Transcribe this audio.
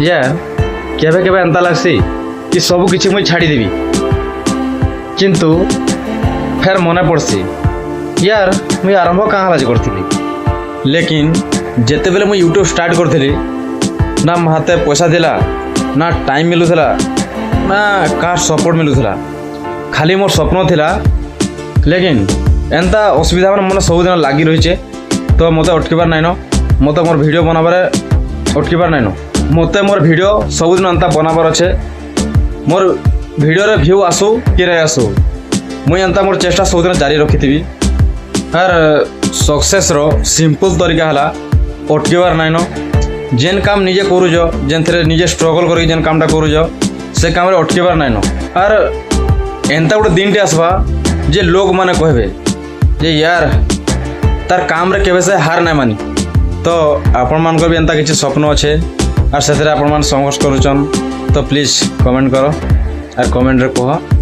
यार केबे केबे एंता लगसी कि सब किछि मुई छाड़ी देबी किंतु फेर मने पड़सी यार मुई आरंभ कहाँ आज करथिली लेकिन जेते बेले मुई यूट्यूब स्टार्ट करथिली ना हाथे पैसा दिला ना टाइम मिलुला ना कार सपोर्ट मिलुला खाली मोर स्वप्न थिला लेकिन एंता असुविधा मैंने मन सबुदिन लगी रही तो मत अटकबार नाइन मत मोर वीडियो बनाबार अटकबार नाइन मत मोर वीडियो सबुदिन एंता बनाबार अच्छे मोर वीडियो रे व्यू आसू कि रे आसू मुई एंता मोर चेष्टा सबुदिन जारी रखी आर सक्सेस रो सिंपल तरीका है अटकबार नाइन जेन काम निजे करूज जेन थे निजे स्ट्रगल कर जेन कामटा करूज से काम अटकबार नाइन आर एंता गोटे दिन टे आसवा जे लोग माने कहबे जे यार तार काम रे केबे से हार ना मानी तो आपण मान भी एंता किसी स्वप्न अच्छे और से आपण मान संघर्ष करुचन तो प्लीज कमेंट करो और कमेंट रे कह